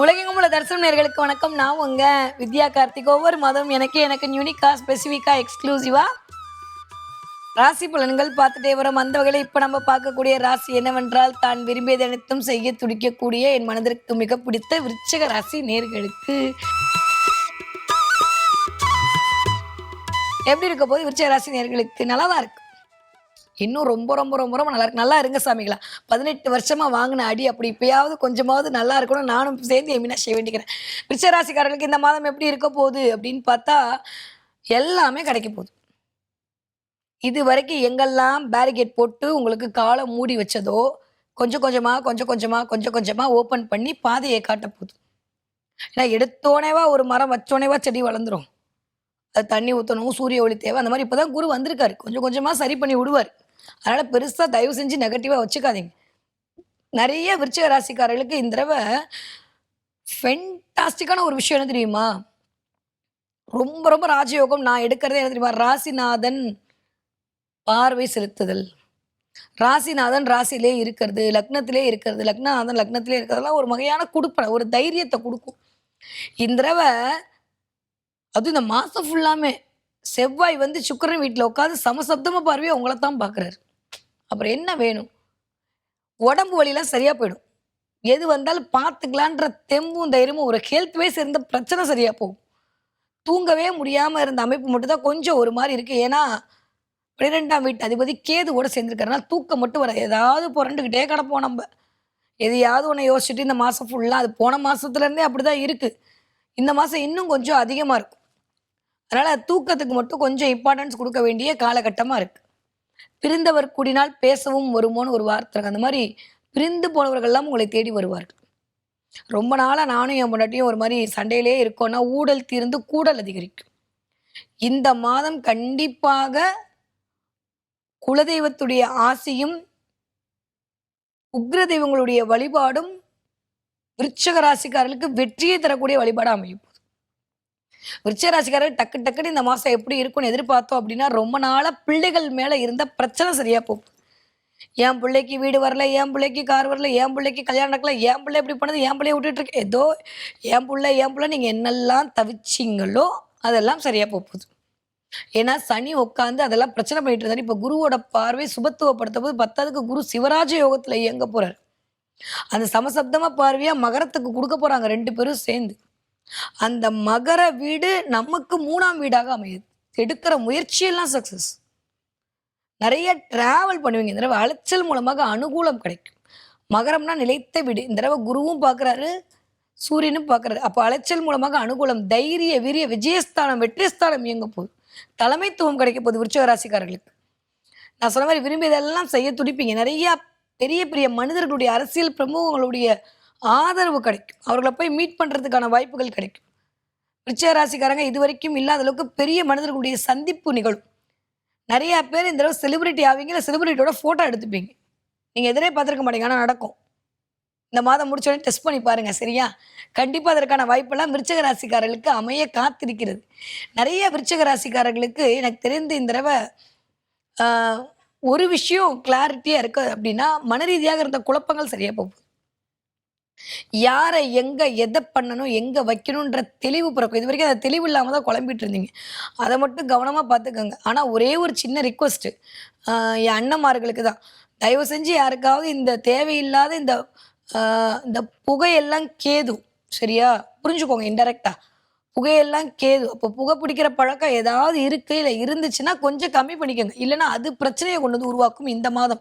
உலகெங்கும் உள்ள தரிசனம் நேயர்களுக்கு வணக்கம். நான் உங்க வித்யா கார்த்திக். ஒவ்வொரு மாதம் எனக்கு யூனிக்கா ஸ்பெசிஃபிக்கா எக்ஸ்க்ளூசிவா ராசி பலன்கள் பார்த்துட்டே வரும். அந்த வகையில் இப்போ நம்ம பார்க்கக்கூடிய ராசி என்னவென்றால், தான் விரும்பியது அனைத்தும் செய்ய துடிக்கக்கூடிய என் மனதிற்கு மிக பிடித்த விருச்சிக ராசி நேர்களுக்கு எப்படி இருக்க போது? விருச்சிக ராசி நேர்களுக்கு நல்லா தான் இருக்கு. இன்னும் ரொம்ப ரொம்ப ரொம்ப ரொம்ப நல்லா இருக்கு. நல்லா இருங்க சாமிகளா. 18 வருஷமா வாங்கின அடி அப்படி இப்பயாவது கொஞ்சமாவது நல்லா இருக்கணும். நானும் சேர்ந்து எமினா செய்ய வேண்டிக்கிறேன். விருச்சிக ராசிக்காரர்களுக்கு இந்த மாதம் எப்படி இருக்க போகுது அப்படின்னு பார்த்தா, எல்லாமே கிடைக்க போகுது. இது வரைக்கும் எங்கெல்லாம் பேரிகேட் போட்டு உங்களுக்கு காலை மூடி வச்சதோ, கொஞ்சம் கொஞ்சமா ஓப்பன் பண்ணி பாதையை காட்ட போகுது. ஏன்னா எடுத்தோனேவா ஒரு மரம் வச்சோனேவா செடி வளர்ந்துரும். அது தண்ணி ஊற்றணும், சூரிய ஒளி தேவை. அந்த மாதிரி இப்போதான் குரு வந்திருக்காரு. கொஞ்சம் கொஞ்சமா சரி பண்ணி விடுவார். அதனால பெருசா தயவு செஞ்சு நெகட்டிவா வச்சுக்காதீங்க. நிறைய விருச்சிக ராசிக்காரர்களுக்கு இந்த தடவை ஃபென்டாஸ்டிக்கான ஒரு விஷயம் என்ன தெரியுமா? ரொம்ப ரொம்ப ராஜயோகம். நான் எடுக்கிறதே என்ன தெரியுமா? ராசிநாதன் பார்வை செலுத்துதல். ராசிநாதன் ராசியிலே இருக்கிறது, லக்னத்திலே இருக்கிறது, லக்னநாதன் லக்னத்திலே இருக்கிறதெல்லாம் ஒரு வகையான கொடுப்பன, ஒரு தைரியத்தை கொடுக்கும். இந்த தடவை அதுவும் இந்த மாசம் ஃபுல்லாமே செவ்வாய் வந்து சுக்கிரன் வீட்டில் உட்காந்து சமசப்தமா பார்வையை உங்களை தான் பார்க்குறாரு. அப்புறம் என்ன வேணும்? உடம்பு வலியெல்லாம் சரியா போயிடும். எது வந்தாலும் பார்த்துக்கலான்ற தெம்பும் தைரியமும், ஒரு ஹெல்த் வைஸ் இருந்த பிரச்சனை சரியா போகும். தூங்கவே முடியாம இருந்த அமைப்பு மட்டும் தான் கொஞ்சம் ஒரு மாதிரி இருக்கு. ஏன்னா 12ஆம் வீட்டு அதிபதி கேதுவோட சேர்ந்துருக்கறனால தூக்கம் மட்டும் வர ஏதாவது புரண்டுக்கிட்டே கிடப்போம். நம்ம எதையாவது ஒன்று யோசிச்சுட்டு இந்த மாதம் ஃபுல்லாக, அது போன மாதத்துலேருந்தே அப்படி தான் இருக்குது. இந்த மாதம் இன்னும் கொஞ்சம் அதிகமாக இருக்கும். அதனால் தூக்கத்துக்கு மட்டும் கொஞ்சம் இம்பார்ட்டன்ஸ் கொடுக்க வேண்டிய காலகட்டமாக இருக்குது. பிரிந்தவர் கூடினால் பேசவும் வருமோன்னு ஒரு வார்த்தை இருக்கு. அந்த மாதிரி பிரிந்து போனவர்கள்லாம் உங்களை தேடி வருவார்கள். ரொம்ப நாளாக நானும் என் முன்னாடியும் ஒரு மாதிரி சண்டையிலே இருக்கோன்னா ஊழல் தீர்ந்து கூடல் அதிகரிக்கும். இந்த மாதம் கண்டிப்பாக குலதெய்வத்துடைய ஆசையும் உக்ர தெய்வங்களுடைய வழிபாடும் விருச்சிக ராசிக்காரர்களுக்கு வெற்றியை தரக்கூடிய வழிபாடு அமையும். விருச்சிக ராசிக்காரர் டக்கு டக்குன்னு இந்த மாசம் எப்படி இருக்கும்னு எதிர்பார்த்தோம் அப்படின்னா, ரொம்ப நாளா பிள்ளைகள் மேல இருந்த பிரச்சனை சரியா போகும். என் பிள்ளைக்கு வீடு வரல, என் பிள்ளைக்கு கார் வரல, என் பிள்ளைக்கு கல்யாணம் நடக்கல, என் பிள்ளை எப்படி பண்ணது, என் பிள்ளைய விட்டுட்டு இருக்கேன், ஏதோ என் பிள்ளை நீங்க என்னெல்லாம் தவிச்சிங்களோ அதெல்லாம் சரியா போகுது. ஏன்னா சனி உட்காந்து அதெல்லாம் பிரச்சனை பண்ணிட்டு இருந்தாரு. இப்ப குருவோட பார்வை சுபத்துவப்படுத்த போது 10க்கு குரு சிவராஜ யோகத்துல இயங்க போறாரு. அந்த சமசப்தமா பார்வையா மகரத்துக்கு கொடுக்க போறாங்க 2 பேரும் சேர்ந்து. அந்த மகர வீடு நமக்கு 3ஆம் வீடாக அமையுது. எடுக்கிற முயற்சியெல்லாம் சக்சஸ். நிறைய டிராவல் பண்ணுவீங்க. இந்த தடவை அலைச்சல் மூலமாக அனுகூலம் கிடைக்கும். மகரம்னா நிலைத்த வீடு. இந்த தடவை குருவும் பார்க்குறாரு, சூரியனும் பார்க்குறாரு. அப்போ அலைச்சல் மூலமாக அனுகூலம், தைரிய வீரிய விஜயஸ்தானம் வெற்றிஸ்தானம் இயங்க போகுது. தலைமைத்துவம் கிடைக்க போகுது விருச்சிக ராசிக்காரர்களுக்கு. நான் சொன்ன மாதிரி விரும்பியதெல்லாம் செய்ய துடிப்பீங்க. நிறைய பெரிய பெரிய மனிதர்களுடைய அரசியல் பிரமுகங்களுடைய ஆதரவு கிடைக்கும். அவர்களை போய் மீட் பண்ணுறதுக்கான வாய்ப்புகள் கிடைக்கும். விருச்சிக ராசிக்காரங்க இது வரைக்கும் இல்லாத அளவுக்கு பெரிய மனிதர்களுடைய சந்திப்பு நிகழும். நிறைய பேர் இந்த தடவை செலிபிரிட்டி ஆவீங்க, இல்லை செலிபிரிட்டியோட ஃபோட்டோ எடுத்துப்பீங்க. நீங்கள் எதிரே பார்த்துருக்க மாட்டீங்க, ஆனால் நடக்கும். இந்த மாதம் முடிச்சோடனே டெஸ்ட் பண்ணி பாருங்க, சரியா? கண்டிப்பாக அதற்கான வாய்ப்பெல்லாம் விருச்சிக ராசிக்காரர்களுக்கு அமைய காத்திருக்கிறது. நிறைய விருச்சிக ராசிக்காரர்களுக்கு எனக்கு தெரிந்து இந்த தடவை ஒரு விஷயம் கிளாரிட்டியாக இருக்கு அப்படின்னா, மன ரீதியாக இருந்த குழப்பங்கள் சரியா போகும். யாரை எங்க எதை பண்ணணும், எங்க வைக்கணுன்ற தெளிவு பிறக்கும். இது வரைக்கும் அந்த தெளிவு இல்லாமல் தான் குழம்பிட்டு இருந்தீங்க. அதை மட்டும் கவனமா பார்த்துக்கோங்க. ஆனா ஒரே ஒரு சின்ன ரிக்வஸ்ட் என் அண்ணன்மார்களுக்கு தான். தயவு செஞ்சு யாருக்காவது இந்த தேவையில்லாத இந்த புகையெல்லாம் கேது, சரியா? புரிஞ்சுக்கோங்க. இன்டெரக்டா புகையெல்லாம் கேது. அப்போ புகை பிடிக்கிற பழக்கம் ஏதாவது இருக்கு, இல்லை இருந்துச்சுன்னா கொஞ்சம் கம்மி பண்ணிக்கோங்க. இல்லைன்னா அது பிரச்சனையை கொண்டு வந்து உருவாக்கும் இந்த மாதம்.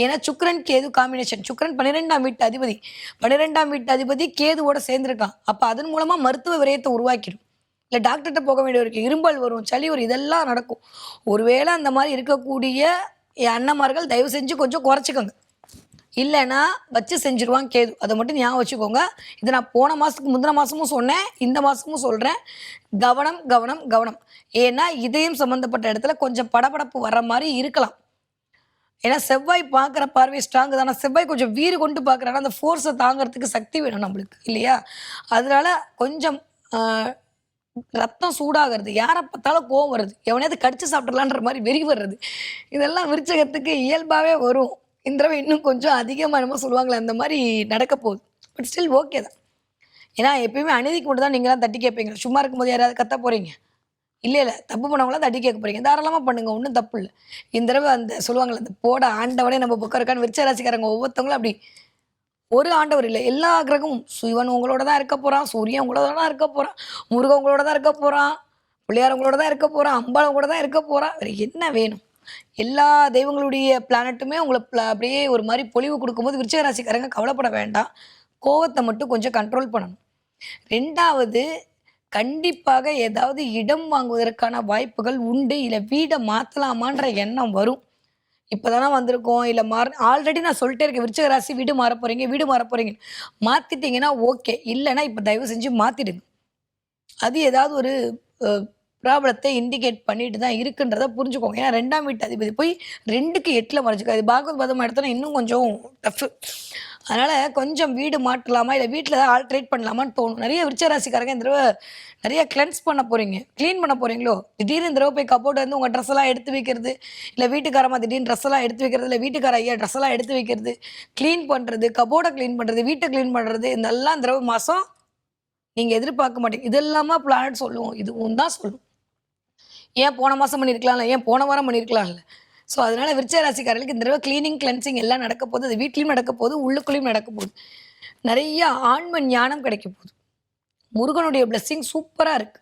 ஏன்னா சுக்கிரன் கேது காம்பினேஷன். சுக்கிரன் 12ஆம் வீட்டு அதிபதி, 12ஆம் வீட்டு அதிபதி கேதுவோட சேர்ந்துருக்கான். அப்போ அதன் மூலமா மருத்துவ விரயத்தை உருவாக்கிடும். இல்லை டாக்டர்கிட்ட போக வேண்டிய இருக்கு, இரும்பல் வரும், சளி வரும், இதெல்லாம் நடக்கும். ஒருவேளை அந்த மாதிரி இருக்கக்கூடிய என் அண்ணன்மார்கள் தயவு செஞ்சு கொஞ்சம் குறைச்சிக்கோங்க. இல்லைன்னா வச்சு செஞ்சிருவான் கேது. அதை மட்டும் ஞாபகம் வச்சுக்கோங்க. இதை நான் போன மாதத்துக்கு முந்தின மாதமும் சொன்னேன், இந்த மாதமும் சொல்கிறேன். கவனம் கவனம் கவனம். ஏன்னா இதயம் சம்மந்தப்பட்ட இடத்துல கொஞ்சம் படபடப்பு வர்ற மாதிரி இருக்கலாம். ஏன்னா செவ்வாய் பார்க்குற பார்வை ஸ்ட்ராங்கு தானே. செவ்வாய் கொஞ்சம் வீறு கொண்டு பார்க்குறாங்கன்னா அந்த ஃபோர்ஸை தாங்கிறதுக்கு சக்தி வேணும் நம்மளுக்கு, இல்லையா? அதனால கொஞ்சம் ரத்தம் சூடாகிறது, யாரை பார்த்தாலும் கோவம் வருது, எவனையாவது கடிச்சு சாப்பிட்றலான்ற மாதிரி வெறி வர்றது, இதெல்லாம் விருச்சகத்துக்கு இயல்பாகவே வரும். இந்த தடவை இன்னும் கொஞ்சம் அதிகமாக என்னமோ சொல்லுவாங்களே, அந்த மாதிரி நடக்க போகுது. பட் ஸ்டில் ஓகே தான். ஏன்னா எப்பயுமே அநீதிக்கு மட்டும் தான் நீங்களாம் தட்டி கேட்பீங்க. சும்மா இருக்கும்போது யாராவது கத்த போறீங்க? இல்ல. தப்பு பண்ணவங்களாம் தட்டி கேட்க போறீங்க. தாராளமா பண்ணுங்க. ஒண்ணும் தப்பு இல்ல. இந்த தடவ அந்த சொல்லுவாங்கல்ல, அந்த போட ஆண்டவனே நம்ம பக்கம் இருக்கான்னு விருச்சிக ராசிக்காரங்க ஒவ்வொருத்தவங்களும் அப்படி ஒரு ஆண்டவர் இல்ல. எல்லா கிரகமும் சிவன் உங்களோட தான் இருக்க போறான். சூரியன் உங்களோட தான் இருக்க போறான். முருகன் உங்களோட தான் இருக்க போறான். பிள்ளையார் உங்களோட தான் இருக்க போறான். அம்பாள் உங்களோட தான் இருக்க போறா. வேற என்ன வேணும்? எல்லா தெய்வங்களுடைய பிளானட்டுமே உங்கள அப்படியே ஒரு மாரி பொலிவு குடுக்கும்போது விருச்சிக ராசிக்காரங்க கவலைப்பட வேண்டாம். கோவத்த மட்டும் கொஞ்சம் கண்ட்ரோல் பண்ணணும். 2வது கண்டிப்பாக ஏதாவது இடம் வாங்குவதற்கான வாய்ப்புகள் உண்டு. இல்ல வீட மாத்தலாமான்ற எண்ணம் வரும். இப்பதானே வந்திருக்கோம். இல்ல ஆல்ரெடி நான் சொல்லிட்டே இருக்கேன். விருச்சிக ராசி வீடு மாறப் போறீங்க, வீடு மாறப் போறீங்கன்னு. மாத்திட்டீங்கன்னா ஓகே. இல்லன்னா இப்ப தயவு செஞ்சு மாத்திடுங்க. அது ஏதாவது ஒரு அ ப்ராப்ளத்த இண்டிகேட் பண்ணிட்டு தான் இருக்குன்றத புரிஞ்சுக்கோங்க. ஏன்னா 2ஆம் வீட்டு அதிபதி போய் 2க்கு 8ல மறைஞ்சிருக்காரு. இது பாகவத் பதமா எடுத்தோம்னா இன்னும் கொஞ்சம் டஃப். அதனால கொஞ்சம் வீடு மாற்றலாமா? இல்ல வீட்ல ஏதாவது ஆல்டரேட் பண்ணலாமான்னு தோணும். நெறைய விருச்சிக ராசிக்காரங்க இந்த தடவ நெறைய கிளென்ஸ் பண்ண போறீங்க. கிளீன் பண்ண போறீங்களோ? திடீர்னு இந்த தடவ போய் கப்போர்ட்ல இருந்து உங்க ட்ரெஸ் எல்லாம் எடுத்து வைக்கிறது, இல்ல வீட்டுக்காரம்மா திடீர்னு ட்ரெஸ் எல்லாம் எடுத்து வைக்கிறது, இல்ல வீட்டுக்கார ஐயா ட்ரெஸ் எல்லாம் எடுத்து வைக்கிறது, கிளீன் பண்றது, கப்போர்ட கிளீன் பண்றது, வீட்ட கிளீன் பண்றது இதெல்லாம் இந்த தடவ மாசம் நீங்க எதிர்பார்க்க மாட்டீங்க. இதெல்லாமா பிளானட் சொல்லும். இதுவும் தான் சொல்லும். ஏன் போன மாசம் பண்ணியிருக்கலாம்ல? ஏன் போன வாரம் பண்ணியிருக்கலாம்ல? ஸோ, அதனால விருச்சிக ராசிக்காரர்களுக்கு இந்த தடவ கிளீனிங், கிளென்சிங் எல்லாம் நடக்க போது. அது வீட்லயும் நடக்க போது, உள்ளுக்குள்ளயும் நடக்க போது. நெறைய ஆன்ம ஞானம் கிடைக்க போது. முருகனுடைய பிளெஸ்ஸிங் சூப்பரா இருக்கு.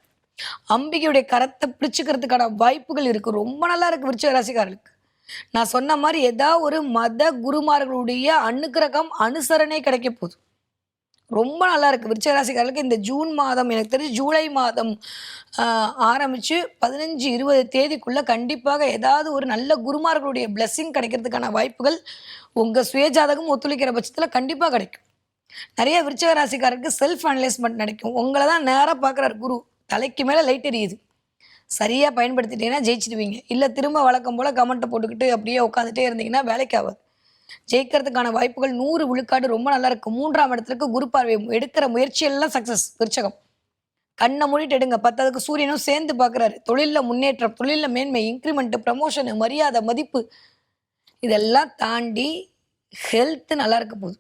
அம்பிகையுடைய கரத்த பிடிச்சுக்கிறதுக்கான வாய்ப்புகள் இருக்கு. ரொம்ப நல்லா இருக்கு விருச்சிக ராசிக்காரர்களுக்கு. நான் சொன்ன மாரி ஒரு மத குருமார்களுடைய அனுக்கிரகம், அனுசரணை கிடைக்க போது. ரொம்ப நல்லா இருக்கு. விருச்சிக ராசிக்காரர்களுக்கு இந்த ஜூன் மாதம் எனக்கு தெரிஞ்சு ஜூலை மாதம் ஆரம்பிச்சு 15, 20 தேதிக்குள்ள கண்டிப்பாக ஏதாவது ஒரு நல்ல குருமார்களுடைய பிளெஸ்ஸிங் கிடைக்கிறதுக்கான வாய்ப்புகள் உங்க சுயஜாதகம் ஒத்துழைக்கிற பட்சத்துல கண்டிப்பா கிடைக்கும். நெறைய விருச்சிக ராசிக்காரருக்கு செல்ஃப் அனலைஸ்மென்ட் நடக்கும். உங்கள தான் நேரா பார்க்குறாரு குரு. தலைக்கு மேல லைட் எரியுது. சரியா பயன்படுத்திட்டீங்கன்னா ஜெயிச்சிடுவீங்க. இல்ல திரும்ப வழக்கம் போல கமெண்ட்ட போட்டுக்கிட்டு அப்படியே உட்காந்துட்டே இருந்தீங்கன்னா வேலைக்கு ஆவாது. ஜெயிக்கிறதுக்கான வாய்ப்புகள் 100 விழுக்காடு ரொம்ப நல்லா இருக்கு. 3ஆம் இடத்துக்கு குரு பார்வை எடுக்கிற முயற்சி எல்லாம் சக்சஸ் விருச்சகம். கண்ண மூடிட்டு எடுங்க. 10க்கு சூரியனும் சேர்ந்து பார்க்குறாரு. தொழில்ல முன்னேற்றம், தொழில்ல மேன்மை, இன்கிரிமெண்ட், ப்ரமோஷன், மரியாதை, மதிப்பு இதெல்லாம் தாண்டி ஹெல்த் நல்லா இருக்க போகுது.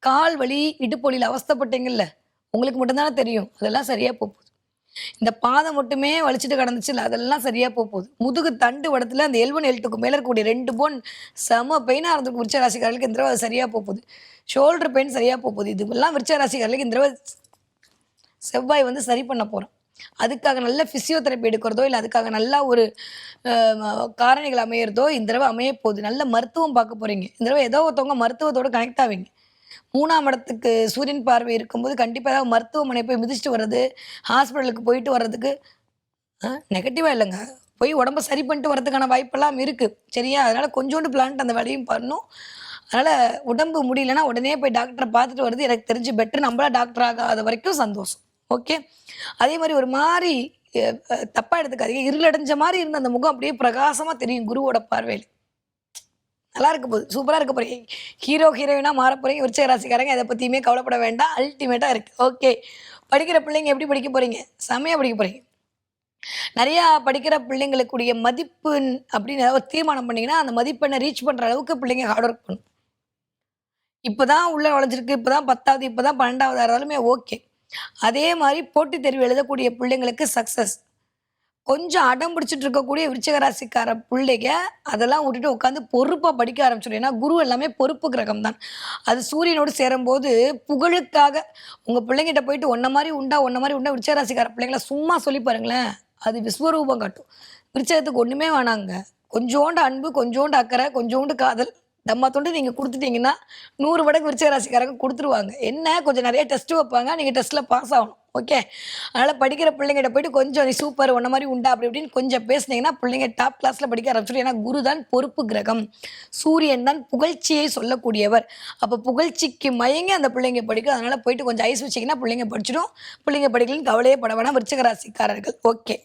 கால் வலி, இடுப்பு வலியில அவஸ்தைப்பட்டீங்கல்ல, உங்களுக்கு மட்டும் தானே தெரியும். அதெல்லாம் சரியா போகுது. இந்த பாதம் மட்டுமே வலிச்சுட்டு கிடந்துச்சுல்ல, அதெல்லாம் சரியா போகுது. முதுகு தண்டு வடத்துல அந்த L1, L2க்கு மேல இருக்கக்கூடிய 2 போன் செம பெயினா இருந்திருக்கும் விருச்சிக ராசிக்காரர்களுக்கு இந்த தடவ அது சரியா போகுது. ஷோல்டர் பெயின் சரியா போகுது. இதுவெல்லாம் விருச்சிக ராசிக்காரர்களுக்கு இந்த தடவ செவ்வாய் வந்து சரி பண்ண போறான். அதுக்காக நல்ல பிசியோதெரப்பி எடுக்கிறதோ, இல்ல அதுக்காக நல்லா ஒரு காரணிகள் அமையறதோ இந்த தடவ அமைய போகுது. நல்ல மருத்துவம் பார்க்க போறீங்க. இந்த தடவ ஏதோ ஒருத்தவங்க மருத்துவத்தோட கனெக்ட் ஆவீங்க. 3ஆம் இடத்துக்கு சூரியன் பார்வை இருக்கும்போது கண்டிப்பா ஏதாவது மருத்துவமனை போய் மிதிச்சுட்டு வர்றது, ஹாஸ்பிட்டலுக்கு போயிட்டு வர்றதுக்கு நெகட்டிவா இல்லங்க. போய் உடம்ப சரி பண்ணிட்டு வரதுக்கான வாய்ப்பெல்லாம் இருக்கு. சரியா? அதனால கொஞ்சோண்டு பிளான்ட் அந்த வேலையும் பண்ணும். அதனால உடம்பு முடியலன்னா உடனே போய் டாக்டர பார்த்துட்டு வர்றது எனக்கு தெரிஞ்சு பெட்டர். நம்மளா டாக்டர் ஆகாத வரைக்கும் சந்தோஷம். ஓகே. அதே மாரி ஒரு மாரி தப்பா எடுத்துக்காதீங்க. இருளடைஞ்ச மாரி இருந்த அந்த முகம் அப்படியே பிரகாசமா தெரியும் குருவோட பார்வையில. நல்லா இருக்க போகுது. சூப்பரா இருக்க போறீங்க. ஹீரோ, ஹீரோயினா மாறப் போறீங்க. விருச்சிக ராசிக்காரங்க எத பத்தியுமே கவலைப்பட வேண்டாம். அல்டிமேட்டா இருக்கு. ஓகே. படிக்கிற பிள்ளைங்க எப்படி படிக்க போறீங்க? செம்மையா படிக்க போறீங்க. நெறையா படிக்கிற பிள்ளைங்களுக்குரிய மதிப்பெண் அப்படின்னு ஏதாவது ஒரு தீர்மானம் பண்ணீங்கன்னா, அந்த மதிப்பெண்ண ரீச் பண்ற அளவுக்கு பிள்ளைங்க ஹார்ட் ஒர்க் பண்ணும். இப்பதான் உள்ள நுழைஞ்சிருக்கு. இப்பதான் 10வது, இப்பதான் 12வது இருந்தாலுமே ஓகே. அதே மாரி போட்டித் தேர்வு எழுதக்கூடிய பிள்ளைங்களுக்கு சக்சஸ். கொஞ்சம் அடம் பிடிச்சிட்டு இருக்கக்கூடிய விருச்சிக ராசிக்கார புள்ளைங்க, அதெல்லாம் விட்டுட்டு உட்காந்து பொறுப்பா படிக்க ஆரம்பிச்சுரும். ஏன்னா, குரு எல்லாமே பொறுப்பு கிரகம் தான். அது சூரியனோடு சேரும்போது புகழுக்காக உங்க பிள்ளைங்கிட்ட போயிட்டு உன்ன மாரி உண்டா, உன்ன மாரி உண்டா விருச்சிக ராசிக்கார பிள்ளைங்கள சும்மா சொல்லி பாருங்களேன். அது விஸ்வரூபம் காட்டும். விருச்சிகத்துக்கு ஒண்ணுமே வேணாங்க. கொஞ்சோண்டு அன்பு, கொஞ்சோண்டு அக்கறை, கொஞ்சோண்டு காதல், தம்மா துண்டு நீங்க குடுத்துட்டீங்கன்னா, 100 மடங்கு விருச்சிக ராசிக்காரங்க குடுத்துருவாங்க. என்ன கொஞ்சம் நெறைய டெஸ்ட் வைப்பாங்க. நீங்க டெஸ்ட்ல பாஸ் ஆகணும். ஓகே. அதனால படிக்கிற பிள்ளைங்ககிட்ட போயிட்டு கொஞ்சம் நீ சூப்பர் உன்ன மாரி உண்டா அப்படி இப்படின்னு கொஞ்சம் பேசுனீங்கன்னா, பிள்ளைங்க டாப் கிளாஸ்ல படிக்க ஆரம்பிச்சுரும். ஏன்னா குரு தான் பொறுப்பு கிரகம். சூரியன் தான் புகழ்ச்சியை சொல்லக்கூடியவர். அப்ப புகழ்ச்சிக்கு மயங்கி அந்த பிள்ளைங்க படிக்கும். அதனால போயிட்டு கொஞ்சம் ஐஸ் வச்சீங்கன்னா, பிள்ளைங்க படிச்சிடும். பிள்ளைங்க படிக்கலன்னு கவலையே பட வேணாம் விருச்சிக ராசிக்காரர்கள். ஓகே.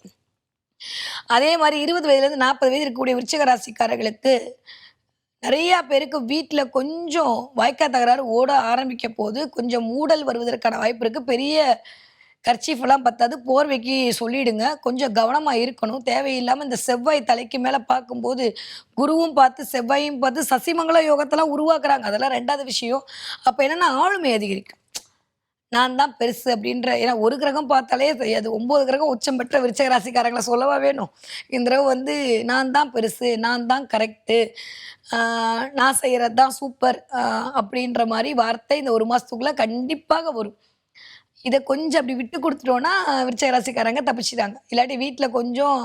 அதே மாரி 20 வயதிலேருந்து 40 வயது இருக்கக்கூடிய விருச்சிக ராசிக்காரர்களுக்கு நெறையா பேருக்கு வீட்ல கொஞ்சம் வாய்க்கா தகராறு ஓட ஆரம்பிக்க போது, கொஞ்சம் ஊடல் வருவதற்கான வாய்ப்பு இருக்கு. பெரிய கர்ச்சீஃப்லாம் பத்தாது. போர்வைக்கு சொல்லிடுங்க. கொஞ்சம் கவனமா இருக்கணும். தேவையில்லாம இந்த செவ்வாய் தலைக்கு மேல பார்க்கும்போது, குருவும் பார்த்து, செவ்வாயும் பார்த்து சசிமங்கல யோகத்தெல்லாம் உருவாக்குறாங்க. அதெல்லாம் 2வது விஷயம். அப்ப என்னன்னா ஆளுமை அதிகரிக்கும். நான் தான் பெருசு அப்படின்ற ஏன்னா ஒரு கிரகம் பார்த்தாலே தெரியாது 9 கிரகம் உச்சம் பெற்ற விருச்சக ராசிக்காரங்களை சொல்லவா வேணும். இந்த தடவை வந்து நான் தான் பெருசு, நான் தான் கரெக்டு, நான் செய்கிறது தான் சூப்பர் அப்படின்ற மாதிரி வார்த்தை இந்த 1 மாதத்துக்குள்ளே கண்டிப்பாக வரும். இதை கொஞ்சம் அப்படி விட்டு கொடுத்துட்டோன்னா விருச்சக ராசிக்காரங்க தப்பிச்சிட்டாங்க. இல்லாட்டி வீட்டில் கொஞ்சம்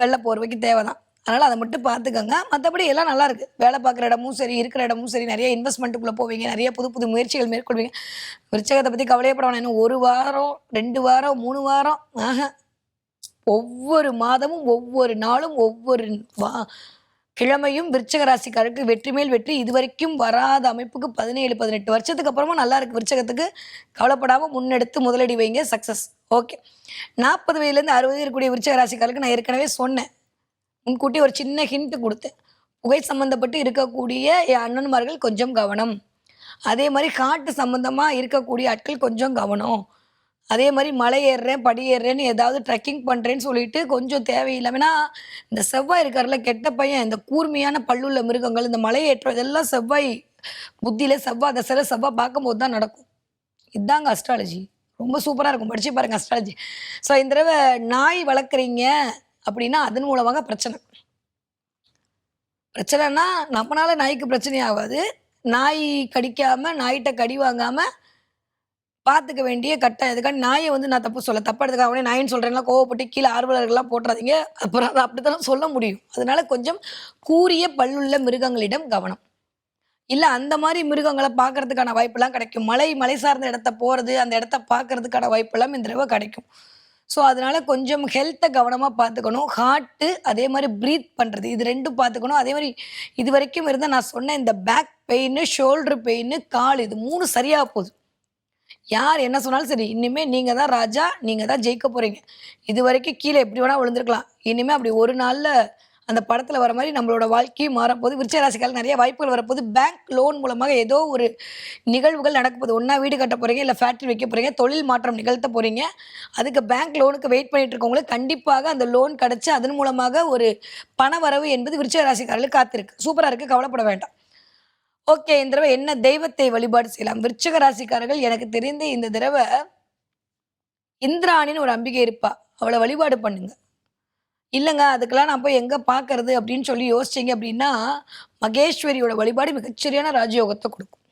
வெள்ளை போர்வைக்கு தேவை தான். அதனால் அதை மட்டும் பார்த்துக்கோங்க. மற்றபடி எல்லாம் நல்லாயிருக்கு. வேலை பார்க்குற இடமும் சரி, இருக்கிற இடமும் சரி, நிறைய இன்வெஸ்ட்மெண்ட்டுக்குள்ளே போவீங்க, நிறைய புது புது முயற்சிகள் மேற்கொள்வீங்க. விருச்சகத்தை பற்றி கவலையப்பட வேணாம். இன்னும் 1 வாரம் 2 வாரம் 3 வாரம் ஒவ்வொரு மாதமும் ஒவ்வொரு நாளும் ஒவ்வொரு கிழமையும் விருச்சக ராசிக்காரருக்கு வெற்றி மேல் வெற்றி. இதுவரைக்கும் வராத அமைப்புக்கு 17 18 வருஷத்துக்கு அப்புறமா நல்லா இருக்கு. விருச்சகத்துக்கு கவலைப்படாமல் முன்னெடுத்து முதலடி வைங்க, சக்ஸஸ். ஓகே. 40 வயதுலேருந்து 60 இருக்கக்கூடிய விருச்சக ராசிக்காரருக்கு நான் ஏற்கனவே சொன்னேன், முன்கூட்டி ஒரு சின்ன ஹிண்ட் கொடுத்தேன். புகை சம்மந்தப்பட்டு இருக்கக்கூடிய என் அண்ணன்மார்கள் கொஞ்சம் கவனம். அதே மாதிரி காட்டு சம்மந்தமாக இருக்கக்கூடிய ஆட்கள் கொஞ்சம் கவனம். அதே மாதிரி மலை ஏறுறேன் படி ஏறுறேன்னு ஏதாவது ட்ரெக்கிங் பண்ணுறேன்னு சொல்லிட்டு கொஞ்சம் தேவையில்லாமனா இந்த செவ்வாய் இருக்கார்ல கெட்ட பையன், இந்த கூர்மையான பல்லுள்ள மிருகங்கள், இந்த மலை ஏற்றம் இதெல்லாம் செவ்வாய் புத்தியில் செவ்வாய் தசையில் செவ்வாய் பார்க்கும்போது தான் நடக்கும். இதுதாங்க அஸ்ட்ராலஜி. ரொம்ப சூப்பராக இருக்கும், படிச்சு பாருங்க அஸ்ட்ராலஜி. ஸோ இந்த தடவை நாய் வளர்க்குறீங்க அப்படின்னா அதன் மூலமாக பிரச்சனைனா நம்மளால நாய்க்கு பிரச்சனை ஆகாது. நாய் கடிக்காமல் நாய்கிட்ட கடி வாங்காமல் பார்த்துக்க வேண்டிய கட்டாயம். இதுக்காண்டி நாயை வந்து நான் தப்பு சொல்ல, தப்பா எடுத்துக்க அவனே நாயின்னு சொல்கிறேன்னா கோவப்பட்டு கீழே ஆர்வலர்கள்லாம் போட்டுறாதீங்க. அப்புறம் அதை அப்படித்தான் சொல்ல முடியும். அதனால கொஞ்சம் கூரிய பல்லுள்ள மிருகங்களிடம் கவனம். இல்லை அந்த மாதிரி மிருகங்களை பார்க்கறதுக்கான வாய்ப்பெல்லாம் கிடைக்கும். மலை சார்ந்த இடத்த போகிறது, அந்த இடத்த பார்க்கறதுக்கான வாய்ப்பெல்லாம் இந்த தடவை கிடைக்கும். ஸோ அதனால கொஞ்சம் ஹெல்த்தை கவனமாக பார்த்துக்கணும். ஹார்ட்டு அதே மாதிரி ப்ரீத் பண்ணுறது, இது 2 பார்த்துக்கணும். அதே மாதிரி இது வரைக்கும் இருந்தால் நான் சொன்ன இந்த பேக் பெயின், ஷோல்டர் பெயின், கால், இது 3 சரியாக போகுது. யார் என்ன சொன்னாலும் சரி, இனிமேல் நீங்கள் தான் ராஜா, நீங்கள் தான் ஜெயிக்க போகிறீங்க. இது வரைக்கும் கீழே எப்படி வேணால் விழுந்திருக்கலாம். இனிமேல் அப்படி ஒரு நாளில் அந்த படத்தில் வர மாதிரி நம்மளோட வாழ்க்கையும் மாறப்போகுது. விருச்சிக ராசிக்காரங்களுக்கு நிறைய வாய்ப்புகள் வரப்போகுது. பேங்க் லோன் மூலமாக ஏதோ ஒரு நிகழ்வுகள் நடக்கப்போகுது. ஒன்றா வீடு கட்ட போகிறீங்க, இல்லை ஃபேக்ட்ரி வைக்க போகிறீங்க, தொழில் மாற்றம் நிகழ்த்த போகிறீங்க. அதுக்கு பேங்க் லோனுக்கு வெயிட் பண்ணிட்டு இருக்கவங்களுக்கு கண்டிப்பாக அந்த லோன் கிடச்சி அதன் மூலமாக ஒரு பண வரவு என்பது விருச்சிக ராசிக்காரர்களுக்கு காத்திருக்கு. சூப்பராக இருக்குது, கவலைப்பட வேண்டாம். ஓகே. இந்த தடவை என்ன தெய்வத்தை வழிபாடு செய்யலாம்? விருச்சிக ராசிக்காரர்கள் எனக்கு தெரிந்து இந்த தடவை இந்திராணின்னு ஒரு அம்பிகை இருப்பா, அவளை வழிபாடு பண்ணுங்க. இல்லைங்க அதுக்கெல்லாம் நான் போய் எங்கே பார்க்கறது அப்படின்னு சொல்லி யோசிச்சிங்க அப்படின்னா மகேஸ்வரியோட வழிபாடு மிகச்சரியான ராஜயோகத்தை கொடுக்கும்.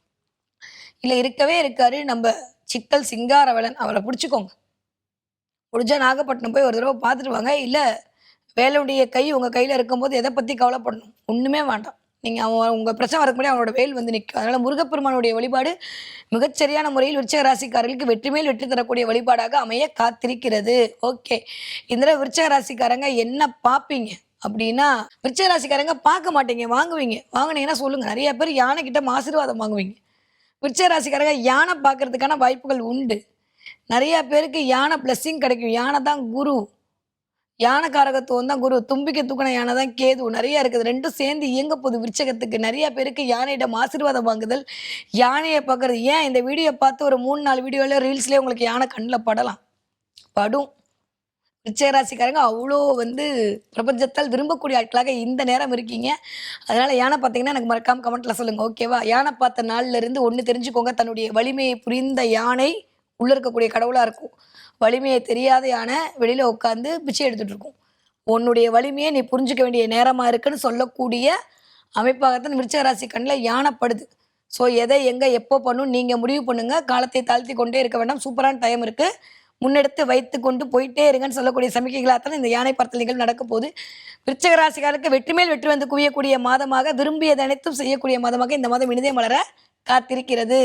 இல்லை இருக்கவே இருக்காரு நம்ம சிக்கல் சிங்காரவேலன், அவரை பிடிச்சிக்கோங்க. முடிஞ்சா நாகப்பட்டினம் போய் ஒரு தடவை பார்த்துட்டு வாங்க. இல்லை வேலுடைய கை உங்கள் கையில் இருக்கும்போது எதை பற்றி கவலைப்படணும்? ஒன்றுமே வேண்டாம். நீங்கள் அவன் உங்கள் பிரச்சனை வரக்கு முன்னாடி அவனோட வேல் வந்து நிற்கும். அதனால் முருகப்பெருமானுடைய வழிபாடு மிகச்சரியான முறையில் விருச்சிக ராசிக்காரர்களுக்கு வெற்றி மேல் வெற்றி தரக்கூடிய வழிபாடாக அமைய காத்திருக்கிறது. ஓகே. இந்த விருச்சிக ராசிக்காரங்க என்ன பார்ப்பீங்க அப்படின்னா, விருச்சிக ராசிக்காரங்க பார்க்க மாட்டீங்க, வாங்குவீங்க. வாங்கினீங்கன்னா சொல்லுங்கள். நிறைய பேர் யானை கிட்ட ஆசீர்வாதம் வாங்குவீங்க. விருச்சிக ராசிக்காரங்க யானை பார்க்கறதுக்கான வாய்ப்புகள் உண்டு. நிறைய பேருக்கு யானை பிளஸ்ஸிங் கிடைக்கும். யானை தான் குரு, யானை காரகத்துவம் தான் குரு, தும்பிக்கை தூக்கின யானை தான் கேது. நிறைய இருக்குது, 2ம் சேர்ந்து இயங்க போகுது விருச்சகத்துக்கு. நிறைய பேருக்கு யானையிடம் ஆசீர்வாதம் வாங்குதல், யானையை பார்க்கறது. ஏன் இந்த வீடியோ பார்த்து ஒரு 3-4 வீடியோவில் ரீல்ஸ்லேயே உங்களுக்கு யானை கண்ணில் படும். விருச்சிக ராசிக்காரங்க அவ்வளோ வந்து பிரபஞ்சத்தால் விரும்பக்கூடிய ஆட்களாக இந்த நேரம் இருக்கீங்க. அதனால் யானை பார்த்தீங்கன்னா எனக்கு மறக்காமல் கமெண்ட்டில் சொல்லுங்கள், ஓகேவா? யானை பார்த்த நாள்லேருந்து ஒன்று தெரிஞ்சுக்கோங்க, தன்னுடைய வலிமையை புரிந்த யானை உள்ளே இருக்கக்கூடிய கடவுளாக இருக்கும். வலிமையை தெரியாத யானை வெளியில் உட்காந்து பிச்சை எடுத்துகிட்டு இருக்கும். உன்னுடைய வலிமையை நீ புரிஞ்சிக்க வேண்டிய நேரமாக இருக்குன்னு சொல்லக்கூடிய அமைப்பாகத்தான் விருச்சிக ராசி கண்ணில் யானைப்படுது. ஸோ எதை எங்கே எப்போ பண்ணணும் நீங்கள் முடிவு பண்ணுங்கள். காலத்தை தாழ்த்தி கொண்டே இருக்க வேண்டாம். சூப்பரான டைம் இருக்குது, முன்னெடுத்து வைத்து கொண்டு போயிட்டே இருங்கன்னு சொல்லக்கூடிய சமிக்கைகளாகத்தான் இந்த யானை பறத்தல் நிகழ்வு நடக்க போகுது. விருச்சிக ராசிக்காரருக்கு வெற்றி மேல் வெற்றி வந்து குவியக்கூடிய மாதமாக, விரும்பியது அனைத்தும் செய்யக்கூடிய மாதமாக இந்த மாதம் இனிதே மலர காத்திருக்கிறது.